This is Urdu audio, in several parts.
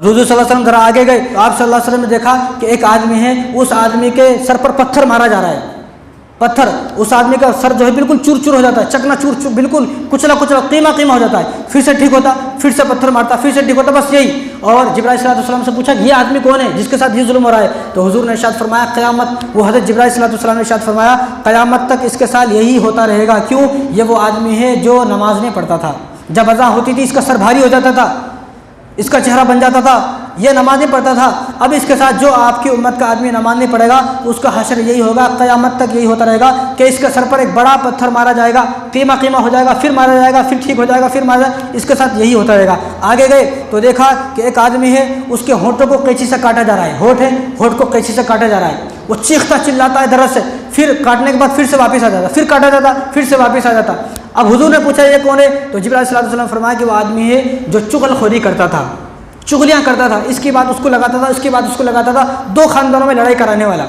حضور صلی اللہ علیہ وسلم ذرا آگے گئے تو آپ صلی اللہ علیہ وسلم نے دیکھا کہ ایک آدمی ہے، اس آدمی کے سر پر پتھر مارا جا رہا ہے، پتھر، اس آدمی کا سر جو ہے بالکل چور چور ہو جاتا ہے، چکنا چور چور، بالکل کچلا کچلا، قیمہ قیمہ ہو جاتا ہے، پھر سے ٹھیک ہوتا، پھر سے پتھر مارتا، پھر سے ٹھیک ہوتا، بس یہی۔ اور جبرائیل صلی اللہ علیہ وسلم سے پوچھا یہ آدمی کون ہے جس کے ساتھ یہ ظلم ہو رہا ہے؟ تو حضور نے ارشاد فرمایا قیامت، وہ حضرت جبرائیل صلی اللہ علیہ وسلم نے ارشاد فرمایا قیامت تک اس کے ساتھ یہی ہوتا رہے گا۔ کیوں؟ یہ وہ آدمی ہے جو نماز نہیں پڑھتا تھا، جب اذان ہوتی تھی اس کا سر بھاری ہو جاتا تھا، اس کا چہرہ بن جاتا تھا، یہ نماز نہیں پڑھتا تھا۔ اب اس کے ساتھ جو آپ کی امت کا آدمی نماز نہیں پڑھے گا اس کا حشر یہی ہوگا، قیامت تک یہی ہوتا رہے گا کہ اس کے سر پر ایک بڑا پتھر مارا جائے گا، قیمہ قیمہ ہو جائے گا، پھر مارا جائے گا، پھر ٹھیک ہو جائے گا، پھر مارا جائے گا، اس کے ساتھ یہی ہوتا رہے گا۔ آگے گئے تو دیکھا کہ ایک آدمی ہے، اس کے ہونٹوں کو قینچی سے کاٹا جا رہا ہے، ہونٹ ہے، ہونٹ کو قینچی سے کاٹا جا رہا ہے، وہ چیختا چلاتا ہے درد سے، پھر کاٹنے کے بعد پھر سے واپس آ جاتا، پھر کاٹا جاتا، پھر سے واپس آ جاتا۔ اب حضور نے پوچھا یہ کون ہے؟ تو جبرائیل صلی اللہ علیہ وسلم فرمایا کہ وہ آدمی ہے جو چغل خوری کرتا تھا، چغلیاں کرتا تھا، اس کی بات اس کو لگاتا تھا، اس کی بات اس کو لگاتا تھا، دو خاندانوں میں لڑائی کرانے والا۔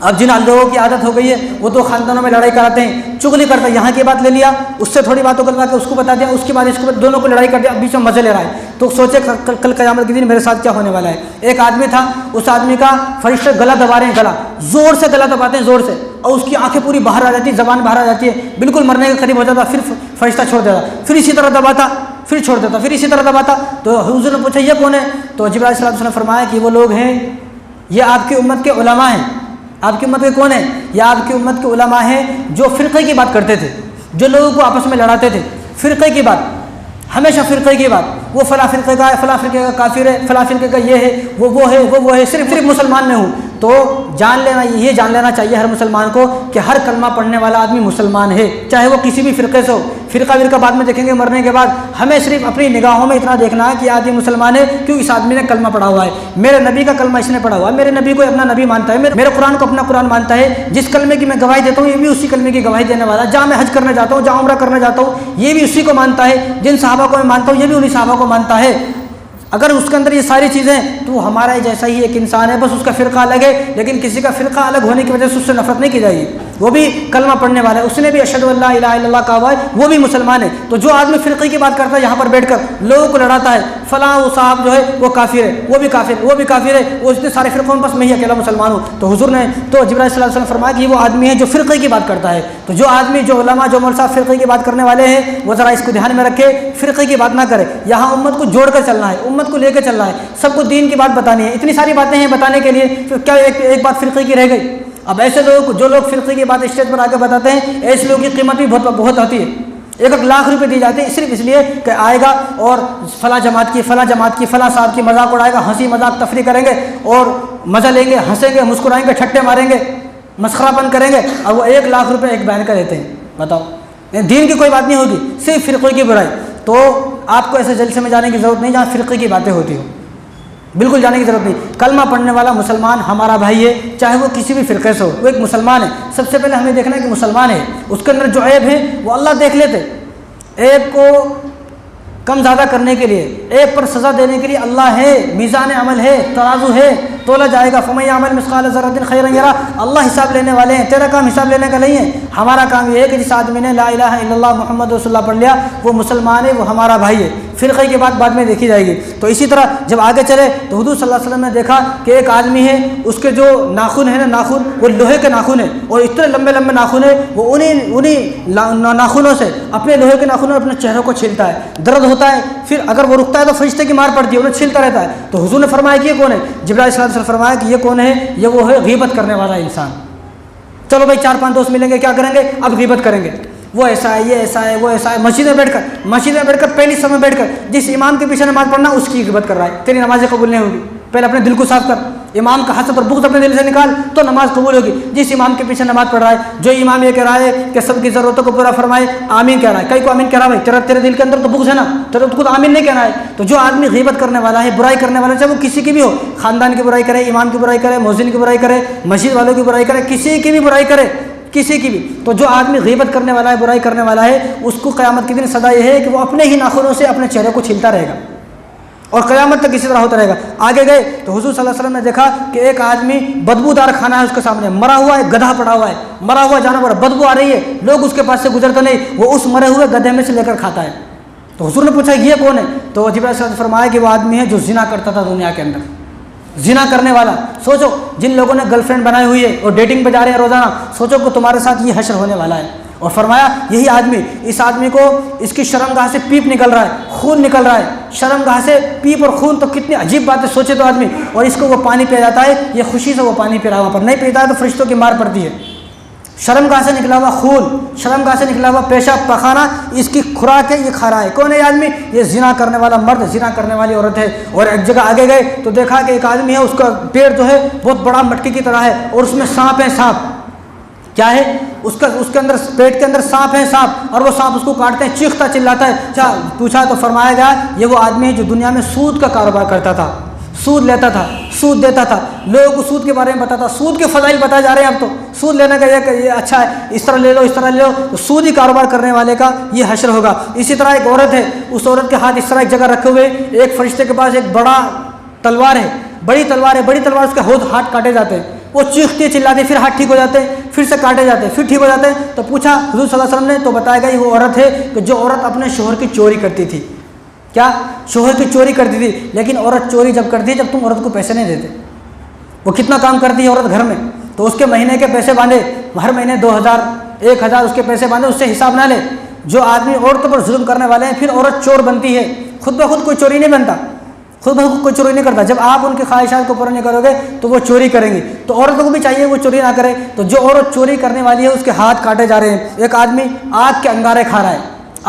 اب جن لوگوں کی عادت ہو گئی ہے وہ دو خاندانوں میں لڑائی کراتے ہیں، چغلی کرتا ہے، یہاں کی بات لے لیا، اس سے تھوڑی باتوں کروا کے اس کو بتا دیا، اس کی بات اس کو، دونوں کو لڑائی کر دیا، اب بیچ میں مزے لے رہا ہے۔ تو سوچے کل قیامت کے دن میرے ساتھ کیا ہونے والا ہے۔ ایک آدمی تھا، اس آدمی کا فرشتے گلا دبا رہے ہیں، گلا زور سے گلا دباتے ہیں، زور سے، اور اس کی آنکھیں پوری باہر آ جاتی ہیں، زبان باہر آ جاتی ہے، بالکل مرنے کے قریب ہو جاتا، پھر فرشتہ چھوڑ دیتا، پھر اسی طرح دباتا، پھر چھوڑ دیتا، پھر اسی طرح دباتا۔ تو حضور نے پوچھا یہ کون ہے؟ تو جبرائیل صلی اللہ علیہ وسلم نے فرمایا کہ وہ لوگ ہیں، یہ آپ کی امت کے علماء ہیں۔ آپ کی امت کے کون ہیں؟ یہ آپ کی امت کے علماء ہیں جو فرقے کی بات کرتے تھے، جو لوگوں کو آپس میں لڑاتے تھے، فرقے کی بات، ہمیشہ فرقے کی بات، وہ فلاں فرقے کا ہے، فلاں فرقے کا کافر ہے، فلاں فرقے کا یہ ہے، وہ ہے، وہ ہے، صرف مسلمان میں ہوں۔ تو جان لینا، یہ جان لینا چاہیے ہر مسلمان کو کہ ہر کلمہ پڑھنے والا آدمی مسلمان ہے، چاہے وہ کسی بھی فرقے سے ہو۔ فرقہ ورقہ بعد میں دیکھیں گے مرنے کے بعد، ہمیں صرف اپنی نگاہوں میں اتنا دیکھنا ہے کہ آدمی مسلمان ہے کیوں اس آدمی نے کلمہ پڑھا ہوا ہے، میرے نبی کا کلمہ اس نے پڑھا ہوا ہے، میرے نبی کو اپنا نبی مانتا ہے، میرے قرآن کو اپنا قرآن مانتا ہے، جس کلمے کی میں گواہی دیتا ہوں یہ بھی اسی کلمے کی گواہی دینے والا ہے، جہاں میں حج کرنے جاتا ہوں، جہاں عمرہ کرنے جاتا ہوں یہ بھی اسی کو مانتا ہے، جن صحابہ کو میں مانتا ہوں یہ بھی انہی صحابہ کو مانتا ہے۔ اگر اس کے اندر یہ ساری چیزیں تو وہ ہمارا جیسا ہی ایک انسان ہے، بس اس کا فرقہ الگ ہے، لیکن کسی کا فرقہ الگ ہونے کی وجہ سے اس سے نفرت نہیں کی جائے گی، وہ بھی کلمہ پڑھنے والا ہے، اس نے بھی اشہد ان لا الہ الا اللہ کہا ہوا ہے، وہ بھی مسلمان ہے۔ تو جو آدمی فرقے کی بات کرتا ہے یہاں پر بیٹھ کر لوگوں کو لڑاتا ہے، فلاں وہ صاحب جو ہے وہ کافر ہے، وہ بھی کافر ہے، وہ بھی کافر ہے، وہ اتنے سارے فرقوں میں بس میں ہی اکیلا مسلمان ہوں، تو حضور نے تو جبرائیل صلی اللہ علیہ وسلم فرمایا کہ وہ آدمی ہے جو فرقے کی بات کرتا ہے۔ تو جو آدمی، جو علماء، جو مولوی صاحب فرقے کی بات کرنے والے ہیں وہ ذرا اس کو دھیان میں رکھے، فرقے کی بات نہ کرے، یہاں امت کو جوڑ کر چلنا ہے، امت کو لے کے چلنا ہے، سب کو دین کی بات بتانی ہے، اتنی ساری باتیں ہیں بتانے کے لیے، پھر کیا ایک بات فرقے کی رہ گئی؟ اب ایسے لوگ جو لوگ فرقے کی بات اسٹیج پر آ کے بتاتے ہیں ایسے لوگوں کی قیمت بھی بہت ہوتی ہے، 1 لاکھ روپے دی جاتے ہیں صرف اس لیے کہ آئے گا اور فلاں جماعت کی فلاں صاحب کی مذاق اڑائے گا، ہنسی مذاق تفریح کریں گے اور مزہ لیں گے، ہنسیں گے، مسکرائیں گے، ٹھٹے ماریں گے، مسخرہ پن کریں گے، اور وہ 1 لاکھ روپے ایک بیان کا دیتے ہیں۔ بتاؤ، دین کی کوئی بات نہیں ہوگی، صرف فرقے کی برائی۔ تو آپ کو ایسے جلسے میں جانے کی ضرورت نہیں جہاں فرقے کی باتیں ہوتی ہوں، بالکل جانے کی ضرورت نہیں۔ کلمہ پڑھنے والا مسلمان ہمارا بھائی ہے، چاہے وہ کسی بھی فرقے سے ہو، وہ ایک مسلمان ہے۔ سب سے پہلے ہمیں دیکھنا ہے کہ مسلمان ہے، اس کے اندر جو عیب ہے وہ اللہ دیکھ لیتے، عیب کو کم زیادہ کرنے کے لیے، عیب پر سزا دینے کے لیے اللہ ہے، میزان عمل ہے، ترازو ہے، تولا جائے گا، فَمَن يَعْمَلْ مِثْقَالَ ذَرَّةٍ خَيْرًا يَرَهُ، اللہ حساب لینے والے ہیں، تیرا کام حساب لینے کا نہیں ہے، ہمارا کام یہ ہے کہ جس آدمی نے لا الہ الا اللہ محمد رسول اللہ پڑھ لیا وہ مسلمان ہے، وہ ہمارا بھائی ہے۔ فرقے کی بات بعد میں دیکھی جائے گی۔ تو اسی طرح جب آگے چلے تو حضور صلی اللہ علیہ وسلم نے دیکھا کہ ایک آدمی ہے، اس کے جو ناخن ہے نا، ناخن وہ لوہے کے ناخن ہے، اور اتنے لمبے لمبے ناخن ہے، وہ انہی ناخنوں سے، اپنے لوہے کے ناخنوں اپنے چہروں کو چھیلتا ہے، درد ہوتا ہے، پھر اگر وہ رکتا ہے تو فرشتے کی مار پڑتی ہے، انہیں چھیلتا رہتا ہے۔ تو حضور نے فرمایا کہ یہ کون ہے؟ جبرائیل صلی اللہ علیہ وسلم فرمایا کہ یہ کون ہے؟ یہ وہ ہے غیبت کرنے والا انسان۔ چلو بھائی 4-5 دوست ملیں گے، کیا کریں گے؟ اب غیبت کریں گے، وہ ایسا ہے، یہ ایسا ہے، وہ ایسا ہے، مسجد میں بیٹھ کر پہلی صف میں بیٹھ کر جس امام کے پیچھے نماز پڑھنا اس کی غیبت کر رہا ہے، تیری نمازیں قبول نہیں ہوگی۔ پہلے اپنے دل کو صاف کر، امام کا حسد اور بغض اپنے دل سے نکال تو نماز قبول ہوگی۔ جس امام کے پیچھے نماز پڑھ رہا ہے، جو امام یہ کہہ رہا ہے کہ سب کی ضرورتوں کو پورا فرمائے، آمین کہہ رہا ہے، کئی کو آمین کہہ رہا ہے، تیرے دل کے اندر تو بغض ہے نا، تیرے خود آمین نہیں کہنا ہے۔ تو جو آدمی غیبت کرنے والا ہے، برائی کرنے والا ہے، چاہے وہ کسی کی بھی ہو، خاندان کی برائی کرے، امام کی برائی کرے، مؤذن کی برائی کرے، مسجد والوں کی برائی کرے، کسی کی بھی برائی کرے، کسی کی بھی، تو جو آدمی غیبت کرنے والا ہے، برائی کرنے والا ہے، اس کو قیامت کے دن سزا یہ ہے کہ وہ اپنے ہی ناخنوں سے اپنے چہرے کو چھیلتا رہے گا اور قیامت تک اسی طرح ہوتا رہے گا۔ آگے گئے تو حضور صلی اللہ علیہ وسلم نے دیکھا کہ ایک آدمی بدبودار کھانا ہے اس کے سامنے، مرا ہوا ہے، گدھا پڑا ہوا ہے، مرا ہوا جانور، بدبو آ رہی ہے، لوگ اس کے پاس سے گزرتے نہیں، وہ اس مرے ہوئے گدھے میں سے لے کر کھاتا ہے۔ تو حضور نے پوچھا یہ کون ہے؟ تو جبرائیل علیہ السلام نے فرمایا کہ وہ آدمی ہے جو زنا کرتا تھا دنیا کے اندر، زنا کرنے والا۔ سوچو جن لوگوں نے گرل فرینڈ بنائی ہوئی ہے اور ڈیٹنگ پہ جا رہے ہیں روزانہ، سوچو کہ تمہارے ساتھ یہ حشر ہونے والا ہے۔ اور فرمایا یہی آدمی، اس آدمی کو اس کی شرمگاہ سے پیپ نکل رہا ہے، خون نکل رہا ہے، شرمگاہ سے پیپ اور خون، تو کتنی عجیب بات ہے، سوچے تو آدمی۔ اور اس کو وہ پانی پیا جاتا ہے، یہ خوشی سے وہ پانی پی رہا ہے، وہاں پر نہیں پیتا ہے تو فرشتوں کی مار پڑتی ہے۔ شرمگاہ سے نکلا ہوا خون، شرمگاہ سے نکلا ہوا پیشاب پخانہ، اس کی خوراک ہے، یہ کھا رہا ہے۔ کون ہے یہ آدمی؟ یہ زنا کرنے والا مرد، زنا کرنے والی عورت ہے۔ اور ایک جگہ آگے گئے تو دیکھا کہ ایک آدمی ہے، اس کا پیٹ جو ہے بہت بڑا مٹکی کی طرح ہے، اور اس میں سانپ ہے، سانپ کیا ہے اس کے اندر، پیٹ کے اندر سانپ ہے، سانپ، اور وہ سانپ اس کو کاٹتے ہیں، چیختا چلاتا ہے۔ اچھا پوچھا تو فرمایا گیا یہ وہ آدمی ہے جو دنیا میں سود کا کاروبار کرتا تھا، سود لیتا تھا، سود دیتا تھا، لوگوں کو سود کے بارے میں بتاتا، سود کے فضائل بتائے جا رہے ہیں اب تو، سود لینے کا یہ اچھا ہے، اس طرح لے لو، اس طرح لے لو، تو سودی کاروبار کرنے والے کا یہ حشر ہوگا۔ اسی طرح ایک عورت ہے، اس عورت کے ہاتھ اس طرح ایک جگہ رکھے ہوئے، ایک فرشتے کے پاس ایک بڑا تلوار ہے، بڑی تلوار ہے، بڑی تلوار، اس کے ہاتھ کاٹے جاتے ہیں، وہ چیختی ہے چلاتی ہے، پھر ہاتھ ٹھیک ہو جاتے ہیں، پھر سے کاٹے جاتے ہیں، پھر ٹھیک ہو جاتے ہیں۔ تو پوچھا حضور صلی اللہ علیہ وسلم نے، تو بتایا گیا یہ وہ عورت ہے کہ جو عورت اپنے شوہر کی چوری کرتی تھی۔ کیا؟ شوہر کی چوری کرتی تھی۔ لیکن عورت چوری جب کرتی ہے جب تم عورت کو پیسے نہیں دیتے، وہ کتنا کام کرتی ہے عورت گھر میں، تو اس کے مہینے کے پیسے باندھے، ہر مہینے 2000 1000 اس کے پیسے باندھے، اس سے حساب نہ لے۔ جو آدمی عورتوں پر ظلم کرنے والے ہیں، پھر عورت چور بنتی ہے، خود بخود کوئی چوری نہیں بنتا، خود بخود کوئی چوری نہیں کرتا۔ جب آپ ان کی خواہشات کو پورا نہیں کرو گے تو وہ چوری کریں گے، تو عورتوں کو بھی چاہیے وہ چوری نہ کرے۔ تو جو عورت چوری کرنے والی ہے اس کے ہاتھ کاٹے جا رہے ہیں۔ ایک آدمی آگ کے انگارے کھا رہا ہے،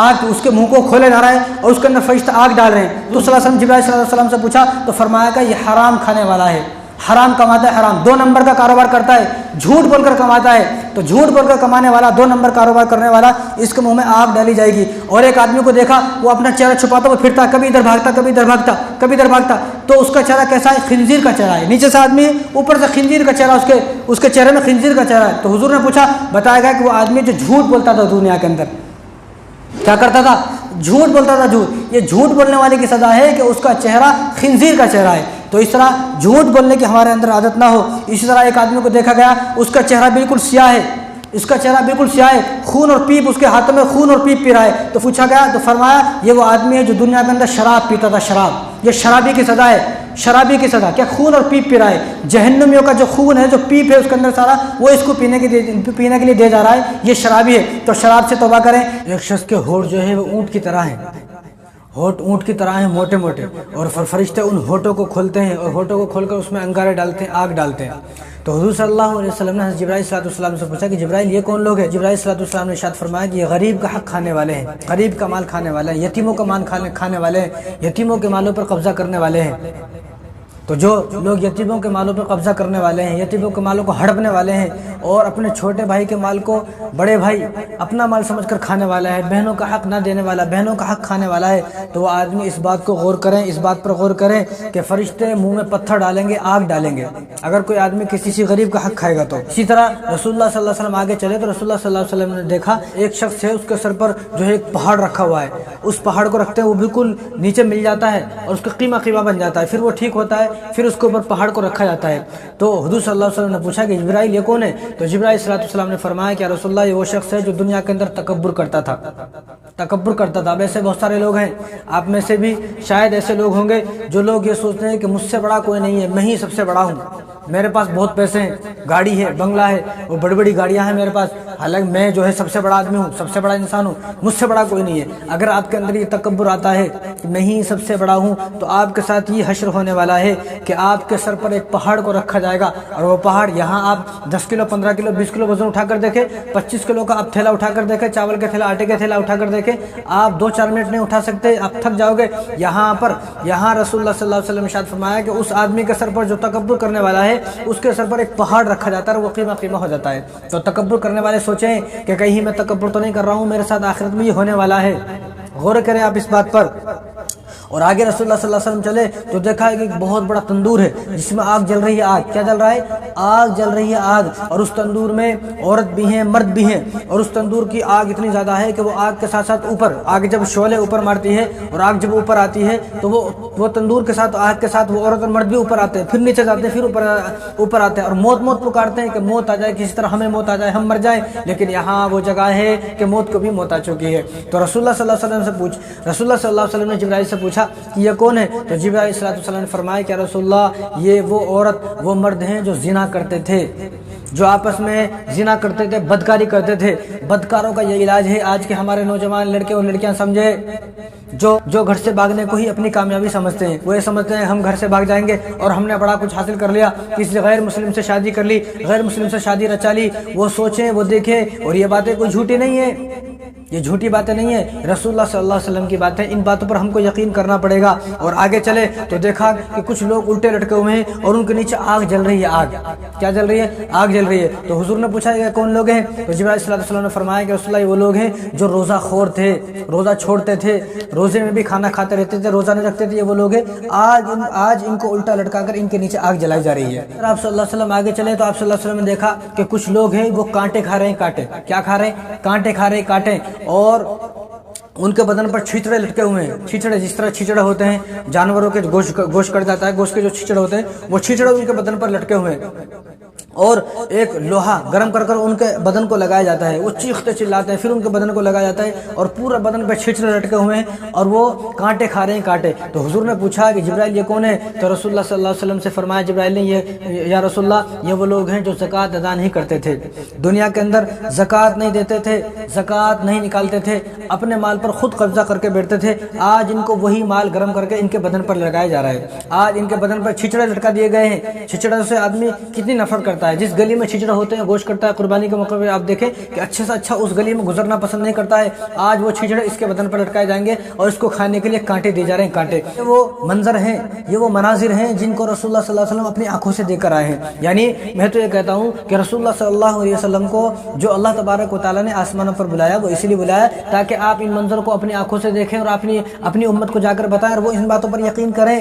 آگ اس کے منہ کو کھولے جا رہا ہے اور اس کے اندر فرشتہ آگ ڈال رہے ہیں۔ تو صلی اللہ علیہ وسلم جبرائیل صلی اللہ علیہ وسلم سے پوچھا تو فرمایا کہ یہ حرام کھانے والا ہے، حرام کماتا ہے، حرام 2 نمبر کا کاروبار کرتا ہے، جھوٹ بول کر کماتا ہے۔ تو جھوٹ بول کر کمانے والا، 2 نمبر کاروبار کرنے والا، اس کے منہ میں آگ ڈالی جائے گی۔ اور ایک آدمی کو دیکھا وہ اپنا چہرہ چھپاتا وہ پھرتا، کبھی ادھر بھاگتا، کبھی ادھر بھاگتا، کبھی ادھر بھاگتا، تو اس کا چہرہ کیسا ہے؟ خنزیر کا چہرہ ہے، نیچے سے آدمی ہے، اوپر سے خنزیر کا چہرہ، اس کے چہرے میں خنزیر کا چہرہ ہے۔ تو حضور نے پوچھا، بتایا گیا کہ وہ آدمی جو جھوٹ بولتا تھا دنیا کے اندر، کیا کرتا تھا؟ جھوٹ بولتا تھا، جھوٹ۔ یہ جھوٹ بولنے والے کی سزا ہے کہ اس کا چہرہ خنزیر کا چہرہ ہے۔ تو اس طرح جھوٹ بولنے کی ہمارے اندر عادت نہ ہو۔ اسی طرح ایک آدمی کو دیکھا گیا، اس کا چہرہ بالکل سیاہ ہے، اس کا چہرہ بالکل سیاہ ہے، خون اور پیپ، اس کے ہاتھوں میں خون اور پیپ پی رہا ہے۔ تو پوچھا گیا تو فرمایا یہ وہ آدمی ہے جو دنیا کے اندر شراب پیتا تھا، شراب، یہ شرابی کی سزا ہے، شرابی کی سزا، کیا خون اور پیپ پی رہا ہے۔ جہنمیوں کا جو خون ہے، جو پیپ ہے اس کے اندر سارا، وہ اس کو پینے کے لیے دے جا رہا ہے، یہ شرابی ہے۔ تو شراب سے توبہ کریں۔ ایک شخص کے ہونٹ جو ہے وہ اونٹ کی طرح ہیں، ہونٹ اونٹ کی طرح ہیں، موٹے موٹے، اور فرشتے ان ہونٹوں کو کھولتے ہیں اور ہونٹوں کو کھول کر اس میں انگارے ڈالتے ہیں، آگ ڈالتے ہیں۔ تو حضور صلی اللہ علیہ وسلم نے جبرائیل صلی اللہ علیہ وسلم سے پوچھا کہ جبرائیل یہ کون لوگ ہیں؟ جبرائیل صلی اللہ علیہ وسلم نے ارشاد فرمایا کہ یہ غریب کا حق کھانے والے ہیں، غریب کا مال کھانے والے ہیں، یتیموں کا مال کھانے والے ہیں، یتیموں کے مالوں پر قبضہ کرنے والے ہیں۔ تو جو لوگ یتیموں کے مالوں پر قبضہ کرنے والے ہیں، یتیموں کے مالوں کو ہڑپنے والے ہیں، اور اپنے چھوٹے بھائی کے مال کو بڑے بھائی اپنا مال سمجھ کر کھانے والا ہے، بہنوں کا حق نہ دینے والا، بہنوں کا حق کھانے والا ہے، تو وہ آدمی اس بات کو غور کریں، اس بات پر غور کریں کہ فرشتے منہ میں پتھر ڈالیں گے، آگ ڈالیں گے اگر کوئی آدمی کسی غریب کا حق کھائے گا تو۔ اسی طرح رسول اللہ صلی اللہ علیہ وسلم آگے چلے تو رسول اللہ صلی اللہ علیہ وسلم نے دیکھا ایک شخص ہے، اس کے سر پر جو ہے ایک پہاڑ رکھا ہوا ہے، اس پہاڑ کو رکھتے ہیں وہ بالکل نیچے مل جاتا ہے اور اس کا قیمہ بن جاتا ہے، پھر وہ ٹھیک ہوتا ہے، پھر اس کے اوپر پہاڑ کو رکھا جاتا ہے۔ تو حضور صلی اللہ علیہ وسلم نے پوچھا کہ جبرائیل یہ کون ہے؟ تو جبرائیل صلی اللہ علیہ وسلم نے فرمایا کہ رسول اللہ یہ وہ شخص ہے جو دنیا کے اندر تکبر کرتا تھا، تکبر کرتا تھا۔ اب ایسے بہت سارے لوگ ہیں، آپ میں سے بھی شاید ایسے لوگ ہوں گے جو لوگ یہ سوچتے ہیں کہ مجھ سے بڑا کوئی نہیں ہے، میں ہی سب سے بڑا ہوں، میرے پاس بہت پیسے ہیں، گاڑی ہے، بنگلہ ہے، اور بڑی بڑی گاڑیاں ہیں میرے پاس، حالانکہ میں جو ہے سب سے بڑا آدمی ہوں، سب سے بڑا انسان ہوں، مجھ سے بڑا کوئی نہیں ہے۔ اگر آپ کے اندر یہ تکبر آتا ہے کہ میں ہی سب سے بڑا ہوں، تو آپ کے ساتھ یہ حشر ہونے والا ہے کہ آپ کے سر پر ایک پہاڑ کو رکھا جائے گا، اور وہ پہاڑ یہاں آپ 10 کلو 15 کلو 20 کلو وزن اٹھا کر دیکھیں، 25 کلو کا آپ تھیلا اٹھا کر دیکھیں، چاول کا تھیلا، آٹے کا تھیلا اٹھا کر دیکھیں، آپ 2-4 منٹ نہیں اٹھا سکتے، آپ تھک جاؤ گے۔ یہاں رسول اللہ صلی اللہ علیہ وسلم نے ارشاد فرمایا کہ اس آدمی کے سر پر جو تکبر کرنے والا ہے، اس کے سر پر ایک پہاڑ رکھا جاتا ہے اور وہ قیمہ ہو جاتا ہے۔ تو تکبر کرنے والے سوچیں کہ کہیں میں تکبر تو نہیں کر رہا ہوں، میرے ساتھ آخرت میں یہ ہونے والا ہے، غور کریں آپ اس بات پر۔ اور آگے رسول اللہ صلی اللہ علیہ وسلم چلے تو دیکھا ہے کہ ایک بہت بڑا تندور ہے جس میں آگ جل رہی ہے. آگ کیا جل رہا ہے؟ آگ جل رہی ہے آگ. اور اس تندور میں عورت بھی ہیں مرد بھی ہیں. اور اس تندور کی آگ اتنی زیادہ ہے کہ وہ آگ کے ساتھ ساتھ اوپر آگ جب شعلے اوپر مارتی ہے اور آگ جب اوپر آتی ہے تو وہ تندور کے ساتھ آگ کے ساتھ وہ عورت اور مرد بھی اوپر آتے ہیں, پھر نیچے جاتے ہیں, پھر اوپر آتے ہیں اور موت پکارتے ہیں کہ موت آ جائے, کسی طرح ہمیں موت آ جائے, ہم مر جائیں. لیکن یہاں وہ جگہ ہے کہ موت کو بھی موت آ چکی ہے. تو رسول اللہ صلی اللہ علیہ وسلم نے جبرائیل سے پوچھا کہ یہ کون ہے؟ تو جبرائیل صلی اللہ علیہ وسلم نے فرمایا کہ رسول اللہ یہ وہ عورت وہ مرد ہیں جو زنا کرتے تھے, جو آپس میں زنا کرتے تھے, بدکاری کرتے تھے. بدکاروں کا یہ علاج ہے. آج کے ہمارے نوجوان لڑکے اور لڑکیاں سمجھے جو گھر سے بھاگنے کو ہی اپنی کامیابی سمجھتے ہیں. وہ یہ سمجھتے ہیں ہم گھر سے بھاگ جائیں گے اور ہم نے بڑا کچھ حاصل کر لیا, کسی غیر مسلم سے شادی کر لی, غیر مسلم سے شادی رچا لی. وہ سوچیں, وہ دیکھیں, اور یہ باتیں کوئی جھوٹی نہیں ہے, یہ جھوٹی باتیں نہیں ہیں, رسول اللہ صلی اللہ علیہ وسلم کی باتیں. ان باتوں پر ہم کو یقین کرنا پڑے گا. اور آگے چلے تو دیکھا کہ کچھ لوگ الٹے لٹکے ہوئے ہیں اور ان کے نیچے آگ جل رہی ہے. آگ کیا جل رہی ہے؟ آگ جل رہی ہے. تو حضور نے پوچھا کہ کون لوگ ہیں؟ تو جبرائیل صلی اللہ علیہ وسلم نے فرمایا کہ رسول اللہ وہ لوگ ہیں جو روزہ خور تھے, روزہ چھوڑتے تھے, روزے میں بھی کھانا کھاتے رہتے تھے, روزہ نہیں رکھتے تھے. یہ وہ لوگ ہیں آج ان کو الٹا لٹکا کر ان کے نیچے آگ جلائی جا رہی ہے. آپ صلی اللہ علیہ وسلم آگے چلے تو آپ صلی اللہ علیہ وسلم نے دیکھا کہ کچھ لوگ ہیں وہ کانٹے کھا رہے ہیں. کانٹے کیا کھا رہے ہیں؟ کانٹے کھا رہے ہیں, کانٹے. اور ان کے بدن پر چھیچڑے لٹکے ہوئے ہیں. چھیچڑے جس طرح چھیچڑے ہوتے ہیں جانوروں کے گوشت کٹ جاتا ہے, گوشت کے جو چھیچڑے ہوتے ہیں وہ چھیچڑے ان کے بدن پر لٹکے ہوئے ہیں. اور ایک لوہا گرم کر ان کے بدن کو لگایا جاتا ہے. وہ چیختے چلاتے ہیں, پھر ان کے بدن کو لگایا جاتا ہے اور پورا بدن پہ چھیچڑے لٹکے ہوئے ہیں اور وہ کانٹے کھا رہے ہیں, کانٹے. تو حضور نے پوچھا کہ جبرائیل یہ کون ہے؟ تو رسول اللہ صلی اللہ علیہ وسلم سے فرمایا جبرائیل نے یا رسول اللہ یہ وہ لوگ ہیں جو زکوٰۃ ادا نہیں کرتے تھے, دنیا کے اندر زکوٰۃ نہیں دیتے تھے, زکوٰۃ نہیں نکالتے تھے, اپنے مال پر خود قبضہ کر کے بیٹھتے تھے. آج ان کو وہی مال گرم کر کے ان کے بدن پر لگایا جا رہا ہے. آج ان کے بدن پر چھیچڑے لٹکا دیے گئے ہیں. چھیچڑے سے آدمی کتنی نفرت کرتا ہے. جس گلی میں چھچڑے ہوتے ہیں گوشت کرتا ہے, قربانی کے موقع پہ آپ دیکھیں کہ اچھے سے اچھا اس گلی میں گزرنا پسند نہیں کرتا ہے. آج وہ چھچڑے اس کے بدن پر لٹکائے جائیں گے اور اس کو کھانے کے لیے کانٹے دیے جا رہے ہیں, کانٹے. یہ وہ منظر ہیں, یہ وہ مناظر ہیں جن کو رسول اللہ صلی اللہ علیہ وسلم اپنی آنکھوں سے دیکھ کر آئے ہیں. یعنی میں تو یہ کہتا ہوں کہ رسول اللہ صلی اللہ علیہ وسلم کو جو اللہ تبارک و تعالیٰ نے آسمانوں پر بلایا وہ اسی لیے بلایا تاکہ آپ ان منظر کو اپنی آنکھوں سے دیکھیں اور اپنی امت کو جا کر بتائیں اور وہ ان باتوں پر یقین کریں.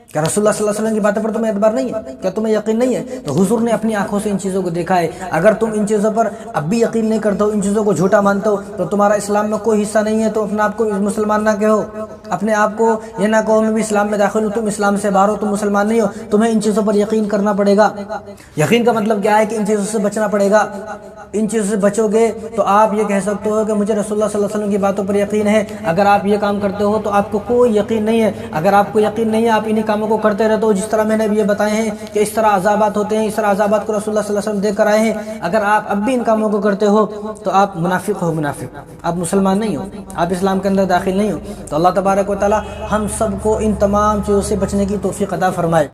کیا رسول اللہ صلی اللہ علیہ وسلم کی باتوں پر تمہیں اعتبار نہیں ہے؟ کیا تمہیں یقین نہیں ہے؟ تو حضور نے اپنی آنکھوں سے ان چیزوں کو دیکھا ہے. اگر تم ان چیزوں پر اب بھی یقین نہیں کرتے ہو, ان چیزوں کو جھوٹا مانتے ہو, تو تمہارا اسلام میں کوئی حصہ نہیں ہے. تو اپنے آپ کو مسلمان نہ کہو, اپنے آپ کو یہ نہ کہو میں بھی اسلام میں داخل ہوں, تم اسلام سے باہر ہو, تم مسلمان نہیں ہو. تمہیں ان چیزوں پر یقین کرنا پڑے گا. یقین کا مطلب کیا ہے کہ ان چیزوں سے بچنا پڑے گا. ان چیزوں سے بچو گے تو آپ یہ کہہ سکتے ہو کہ مجھے رسول اللہ صلی اللہ علیہ وسلم کی باتوں پر یقین ہے. اگر آپ یہ کام کرتے ہو تو آپ کو کوئی یقین نہیں ہے. اگر آپ کو یقین نہیں ہے, آپ انہی کاموں کو کرتے رہتے ہو جس طرح میں نے بھی یہ بتائے ہیں کہ اس طرح عذابات ہوتے ہیں, اس طرح عذابات کو رسول اللہ صلی اللہ علیہ وسلم دیکھ کر آئے ہیں. اگر آپ اب بھی ان کاموں کو کرتے ہو تو آپ منافق ہو. منافق, آپ مسلمان نہیں ہو, آپ اسلام کے اندر داخل نہیں ہو. تو اللہ تبارک و تعالی ہم سب کو ان تمام چیزوں سے بچنے کی توفیق عطا فرمائے.